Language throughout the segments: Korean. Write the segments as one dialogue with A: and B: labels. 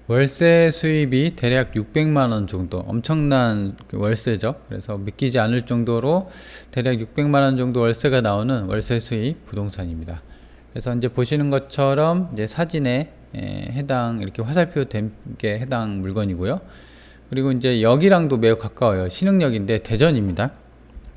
A: 월세 수입이 대략 600만 원 정도, 엄청난 그 월세죠. 그래서 믿기지 않을 정도로 대략 600만 원 정도 월세가 나오는 월세 수입 부동산입니다. 그래서 이제 보시는 것처럼 이제 사진에 해당 이렇게 화살표 된 게 해당 물건이고요. 그리고 이제 역이랑도 매우 가까워요. 신흥역인데 대전입니다.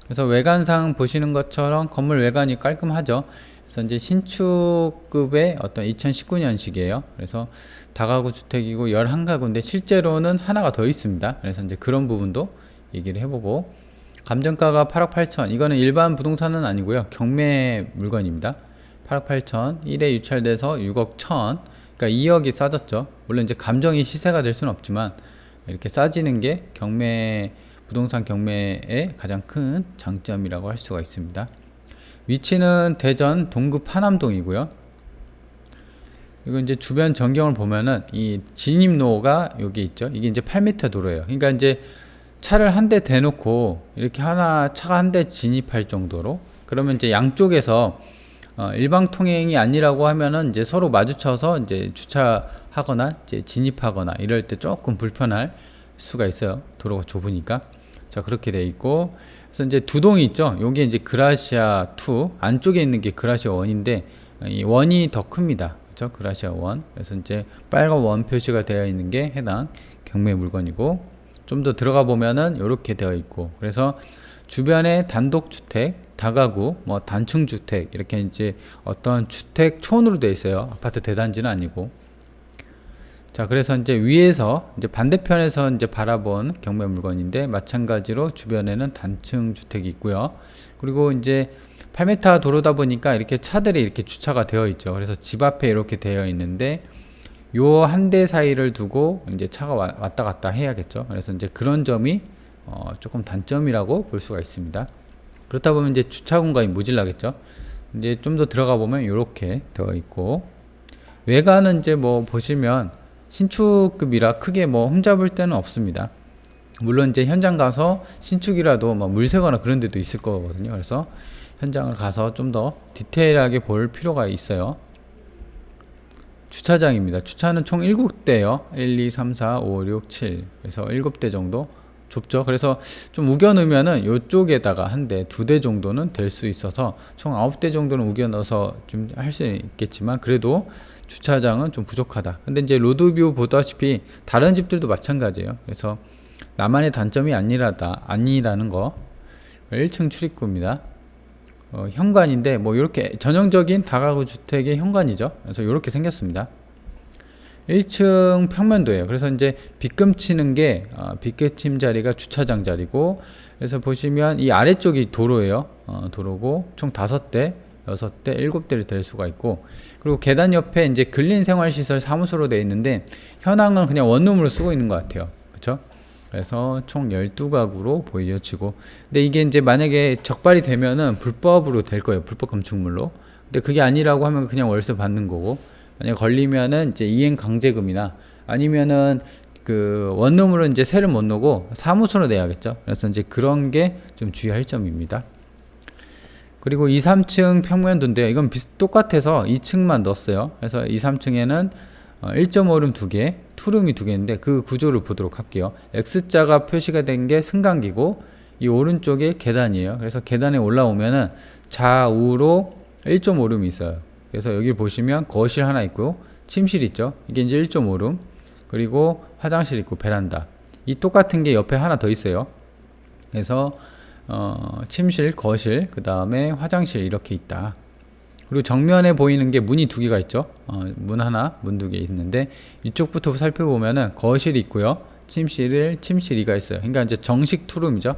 A: 그래서 외관상 보시는 것처럼 건물 외관이 깔끔하죠. 그래서 이제 신축급의 어떤 2019년식이에요. 그래서 다가구 주택이고 11가구인데 실제로는 하나가 더 있습니다. 그래서 이제 그런 부분도 얘기를 해보고, 감정가가 8억 8천. 이거는 일반 부동산은 아니고요. 경매 물건입니다. 8억 8천. 1회 유찰돼서 6억 1천. 그러니까 2억이 싸졌죠. 물론 이제 감정이 시세가 될 수는 없지만 이렇게 싸지는 게 경매, 부동산 경매의 가장 큰 장점이라고 할 수가 있습니다. 위치는 대전 동구 파남동이고요. 그리고 이제 주변 전경을 보면은 이 진입로가 여기 있죠. 이게 이제 8m 도로예요. 그러니까 이제 차를 한 대 대놓고 이렇게 차가 한 대 진입할 정도로, 그러면 이제 양쪽에서 일방 통행이 아니라고 하면은 이제 서로 마주쳐서 이제 주차하거나 이제 진입하거나 이럴 때 조금 불편할 수가 있어요. 도로가 좁으니까. 자, 그렇게 돼 있고, 그래서 이제 두 동이 있죠. 여기 이제 그라시아 2, 안쪽에 있는 게 그라시아 1인데 이 원이 더 큽니다. 그렇죠? 그라시아 1. 그래서 이제 빨간 원 표시가 되어 있는 게 해당 경매 물건이고, 좀 더 들어가 보면은 이렇게 되어 있고, 그래서 주변에 단독주택, 다가구, 뭐 단층주택, 이렇게 이제 어떤 주택촌으로 되어 있어요. 아파트 대단지는 아니고. 자, 그래서 이제 위에서 이제 반대편에서 이제 바라본 경매 물건인데 마찬가지로 주변에는 단층 주택이 있고요. 그리고 이제 8m 도로다 보니까 이렇게 차들이 이렇게 주차가 되어 있죠. 그래서 집 앞에 이렇게 되어 있는데 요 한 대 사이를 두고 이제 차가 왔다 갔다 해야겠죠. 그래서 이제 그런 점이 조금 단점이라고 볼 수가 있습니다. 그렇다 보면 이제 주차 공간이 모질라겠죠. 이제 좀 더 들어가 보면 이렇게 되어 있고, 외관은 이제 뭐 보시면 신축급이라 크게 뭐 흠잡을 데는 없습니다. 물론 이제 현장 가서 신축이라도 뭐 물새거나 그런 데도 있을 거거든요. 그래서 현장을 가서 좀 더 디테일하게 볼 필요가 있어요. 주차장입니다. 주차는 총 7대요. 1, 2, 3, 4, 5, 6, 7. 그래서 7대 정도 좁죠. 그래서 좀 우겨 넣으면은 요쪽에다가 한 대, 2대 정도는 될 수 있어서 총 9대 정도는 우겨 넣어서 좀 할 수 있겠지만 그래도 주차장은 좀 부족하다. 근데 이제 로드뷰 보다시피 다른 집들도 마찬가지예요. 그래서 나만의 단점이 아니라는 거. 1층 출입구입니다. 현관인데 뭐 이렇게 전형적인 다가구 주택의 현관이죠. 그래서 이렇게 생겼습니다. 1층 평면도예요. 그래서 이제 빗금 치는 게 빗금 자리가 주차장 자리고, 그래서 보시면 이 아래쪽이 도로예요. 도로고 총 5대, 6대, 7대를 댈 수가 있고, 그리고 계단 옆에 이제 근린생활시설 사무소로 되어 있는데 현황은 그냥 원룸으로 쓰고 있는 것 같아요. 그렇죠? 그래서 총 12가구로 보여지고, 근데 이게 이제 만약에 적발이 되면은 불법으로 될 거예요. 불법 건축물로. 근데 그게 아니라고 하면 그냥 월세 받는 거고, 만약 걸리면은 이제 이행 강제금이나 아니면은 그 원룸으로 이제 세를 못 내고 사무소로 내야겠죠. 그래서 이제 그런 게 좀 주의할 점입니다. 그리고 2, 3층 평면도인데요. 이건 똑같아서 2층만 넣었어요. 그래서 2, 3층에는 1.5룸 2개, 투룸이 2개인데 그 구조를 보도록 할게요. X자가 표시가 된 게 승강기고 이 오른쪽에 계단이에요. 그래서 계단에 올라오면은 좌우로 1.5룸이 있어요. 그래서 여기 보시면 거실 하나 있고 침실 있죠. 이게 이제 1.5룸, 그리고 화장실 있고 베란다. 이 똑같은 게 옆에 하나 더 있어요. 그래서 침실, 거실, 그 다음에 화장실 이렇게 있다. 그리고 정면에 보이는 게 문이 2개가 있죠. 문 하나, 문 2개 있는데 이쪽부터 살펴보면은 거실이 있고요. 침실 1, 침실 2가 있어요. 그러니까 이제 정식 투룸이죠.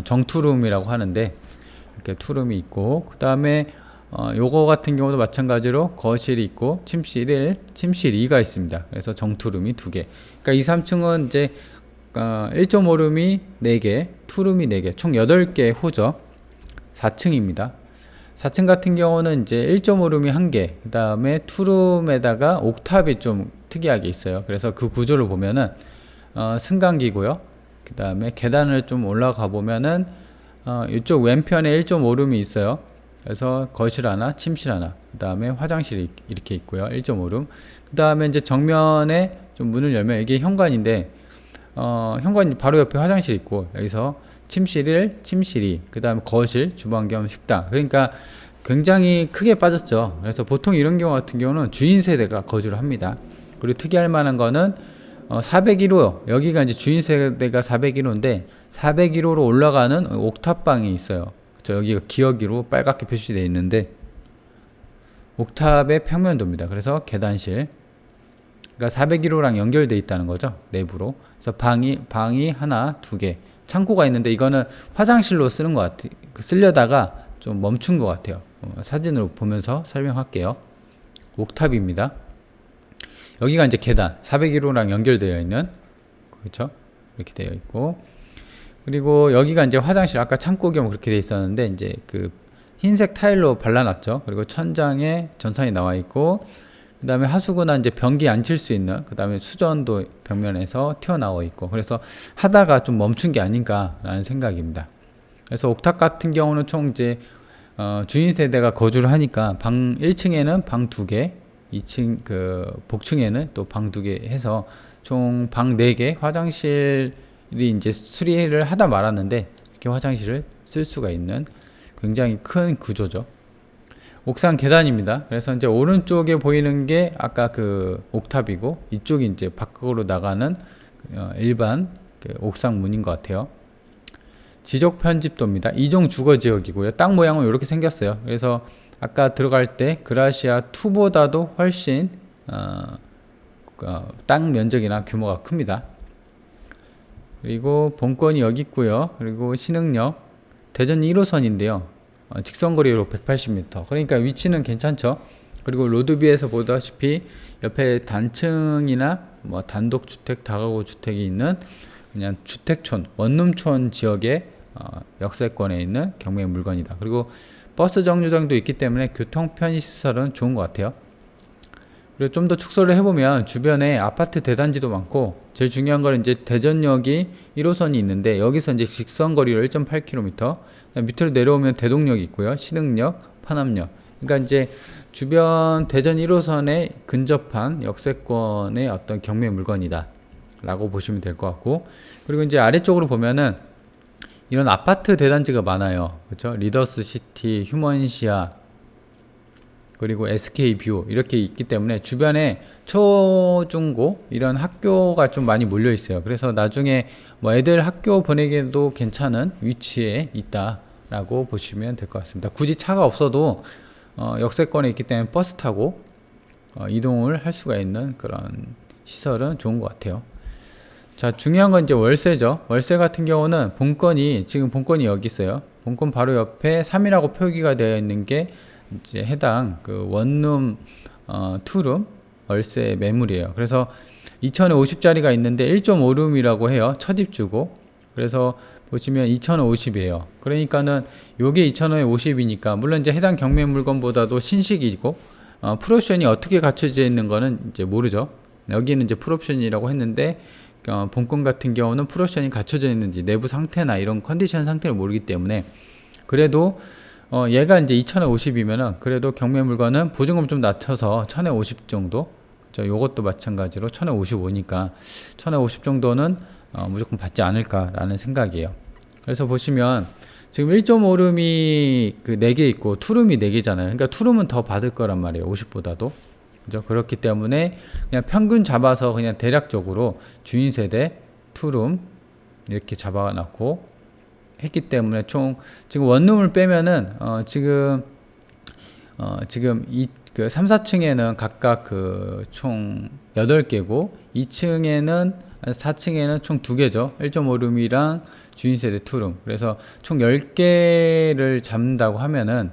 A: 정투룸이라고 하는데 이렇게 투룸이 있고, 그 다음에 요거 같은 경우도 마찬가지로 거실이 있고 침실 1, 침실 2가 있습니다. 그래서 정투룸이 2개. 그러니까 2, 3층은 이제 1.5룸이 4개, 투룸이 4개, 총 8개의 호죠. 4층입니다. 4층 같은 경우는 이제 1.5룸이 1개, 그 다음에 투룸에다가 옥탑이 좀 특이하게 있어요. 그래서 그 구조를 보면은 승강기고요. 그 다음에 계단을 좀 올라가 보면은 이쪽 왼편에 1.5룸이 있어요. 그래서 거실 하나, 침실 하나, 그 다음에 화장실이 이렇게 있고요. 1.5룸. 그 다음에 이제 정면에 좀 문을 열면 이게 현관인데 현관 바로 옆에 화장실 있고 여기서 침실 1, 침실 2, 그 다음에 거실, 주방 겸 식당. 그러니까 굉장히 크게 빠졌죠. 그래서 보통 이런 경우 같은 경우는 주인 세대가 거주를 합니다. 그리고 특이할 만한 거는 401호, 여기가 이제 주인 세대가 401호인데 401호로 올라가는 옥탑방이 있어요. 그쵸? 여기가 기역이로 빨갛게 표시되어 있는데 옥탑의 평면도입니다. 그래서 계단실, 그러니까 401호랑 연결되어 있다는 거죠, 내부로. 그래서 방이 하나, 두 개, 창고가 있는데 이거는 화장실로 쓰는 것 같아요. 쓰려다가 좀 멈춘 것 같아요. 사진으로 보면서 설명할게요. 옥탑입니다. 여기가 이제 계단, 401호랑 연결되어 있는, 그렇죠? 이렇게 되어 있고, 그리고 여기가 이제 화장실, 아까 창고 겸 그렇게 되어 있었는데 이제 그 흰색 타일로 발라놨죠. 그리고 천장에 전선이 나와 있고, 그 다음에 하수구나 이제 변기 앉힐 수 있는, 그 다음에 수전도 벽면에서 튀어나와 있고, 그래서 하다가 좀 멈춘 게 아닌가라는 생각입니다. 그래서 옥탑 같은 경우는 총 이제 주인 세대가 거주를 하니까 방 1층에는 방 2개, 2층 그 복층에는 또 방 2개 해서 총 방 4개, 화장실이 이제 수리를 하다 말았는데 이렇게 화장실을 쓸 수가 있는 굉장히 큰 구조죠. 옥상 계단입니다. 그래서 이제 오른쪽에 보이는 게 아까 그 옥탑이고 이쪽이 이제 밖으로 나가는 일반 그 옥상 문인 것 같아요. 지적 편집도입니다. 이종 주거 지역이고요. 땅 모양은 이렇게 생겼어요. 그래서 아까 들어갈 때 그라시아 2보다도 훨씬 땅 면적이나 규모가 큽니다. 그리고 본건이 여기 있고요. 그리고 신흥역 대전 1호선인데요. 직선거리로 180m. 그러니까 위치는 괜찮죠. 그리고 로드뷰에서 보다시피 옆에 단층이나 뭐 단독주택, 다가구 주택이 있는 그냥 주택촌, 원룸촌 지역의 역세권에 있는 경매 물건이다. 그리고 버스 정류장도 있기 때문에 교통 편의시설은 좋은 것 같아요. 그리고 좀 더 축소를 해보면 주변에 아파트 대단지도 많고, 제일 중요한 건 이제 대전역이 1호선이 있는데 여기서 이제 직선거리로 1.8km, 밑으로 내려오면 대동역이 있고요, 신흥역, 파남역. 그러니까 이제 주변 대전 1호선에 근접한 역세권의 어떤 경매 물건이다 라고 보시면 될 것 같고, 그리고 이제 아래쪽으로 보면은 이런 아파트 대단지가 많아요. 그렇죠? 리더스 시티, 휴먼시아, 그리고 SK뷰 이렇게 있기 때문에 주변에 초중고 이런 학교가 좀 많이 몰려 있어요. 그래서 나중에 뭐 애들 학교 보내기에도 괜찮은 위치에 있다라고 보시면 될 것 같습니다. 굳이 차가 없어도 역세권에 있기 때문에 버스 타고 이동을 할 수가 있는 그런 시설은 좋은 것 같아요. 자, 중요한 건 이제 월세죠. 월세 같은 경우는 지금 본건이 여기 있어요. 본건 바로 옆에 3이라고 표기가 되어 있는 게 이제 해당 그 원룸 투룸 월세 매물이에요. 그래서 2050짜리가 있는데 1.5룸이라고 해요. 첫 입주고. 그래서 보시면 2,050이에요. 그러니까는 요게 2,050이니까 물론 이제 해당 경매 물건보다도 신식이고 풀옵션이 어떻게 갖춰져 있는 거는 이제 모르죠. 여기는 이제 풀옵션이라고 했는데 본건 같은 경우는 풀옵션이 갖춰져 있는지 내부 상태나 이런 컨디션 상태를 모르기 때문에, 그래도 얘가 이제 2,050이면은 그래도 경매 물건은 보증금 좀 낮춰서 1,050 정도, 요것도 마찬가지로 1,055니까 1,050 정도는 무조건 받지 않을까라는 생각이에요. 그래서 보시면 지금 1.5룸이 그 4개 있고 투룸이 4개잖아요. 그러니까 투룸은 더 받을 거란 말이에요. 50보다도. 그죠? 그렇기 때문에 그냥 평균 잡아서 그냥 대략적으로 주인 세대 투룸 이렇게 잡아놨고 했기 때문에 총 지금 원룸을 빼면은 지금 이 그 3, 4층에는 각각 그 총 8개고 2층에는 4층에는 총 2개죠. 1.5룸이랑 주인 세대 투룸. 그래서 총 10개를 잡는다고 하면은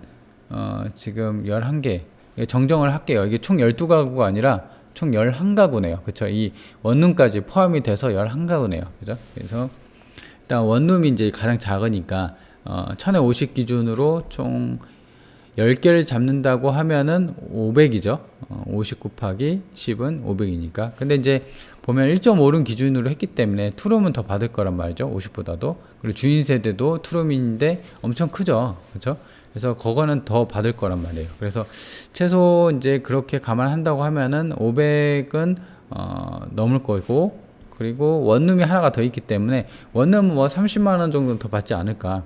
A: 지금 11개 정정을 할게요. 이게 총 12가구가 아니라 총 11가구네요. 그쵸? 이 원룸까지 포함이 돼서 11가구네요. 그죠? 그래서 일단 원룸이 이제 가장 작으니까 1050 기준으로 총 10개를 잡는다고 하면은 500이죠. 50 곱하기 10은 500이니까. 근데 이제 보면 1.5룸 기준으로 했기 때문에 투룸은 더 받을 거란 말이죠. 50보다도. 그리고 주인 세대도 투룸인데 엄청 크죠. 그렇죠? 그래서 그거는 더 받을 거란 말이에요. 그래서 최소 이제 그렇게 감안한다고 하면은 500은 넘을 거고, 그리고 원룸이 하나가 더 있기 때문에 원룸은 뭐 30만원 정도는 더 받지 않을까,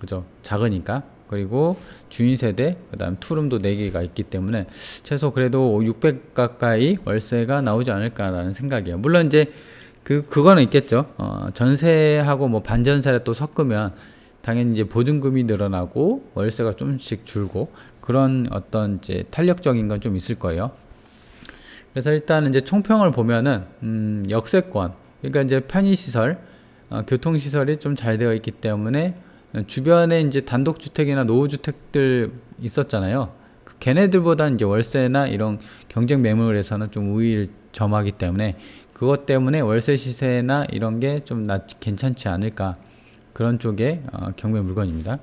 A: 그죠? 작으니까. 그리고 주인 세대, 그 다음 투룸도 4개가 있기 때문에 최소 그래도 600 가까이 월세가 나오지 않을까라는 생각이에요. 물론 이제 그거는 있겠죠. 전세하고 뭐 반전세를 또 섞으면 당연히 이제 보증금이 늘어나고 월세가 좀씩 줄고 그런 어떤 이제 탄력적인 건 좀 있을 거예요. 그래서 일단 이제 총평을 보면은 역세권, 그러니까 이제 편의시설, 교통시설이 좀 잘 되어 있기 때문에 주변에 이제 단독주택이나 노후주택들 있었잖아요. 걔네들보다 이제 월세나 이런 경쟁 매물에서는 좀 우위를 점하기 때문에 그것 때문에 월세 시세나 이런 게 좀 괜찮지 않을까, 그런 쪽의 경매 물건입니다.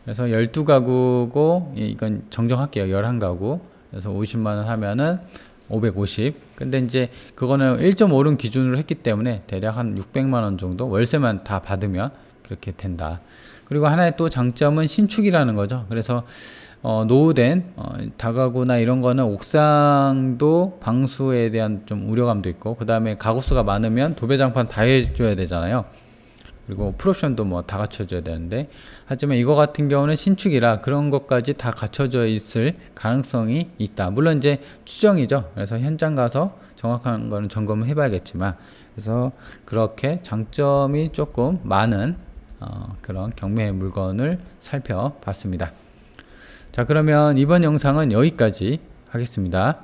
A: 그래서 12가구고 이건 정정할게요. 11가구. 그래서 50만원 하면은 550. 근데 이제 그거는 1.5룸 기준으로 했기 때문에 대략 한 600만원 정도 월세만 다 받으면 그렇게 된다. 그리고 하나의 또 장점은 신축이라는 거죠. 그래서 노후된 다가구나 이런 거는 옥상도 방수에 대한 좀 우려감도 있고, 그 다음에 가구수가 많으면 도배장판 다 해줘야 되잖아요. 그리고 풀옵션도 뭐 다 갖춰줘야 되는데, 하지만 이거 같은 경우는 신축이라 그런 것까지 다 갖춰져 있을 가능성이 있다. 물론 이제 추정이죠. 그래서 현장 가서 정확한 거는 점검을 해봐야겠지만, 그래서 그렇게 장점이 조금 많은 그런 경매 물건을 살펴봤습니다. 자, 그러면 이번 영상은 여기까지 하겠습니다.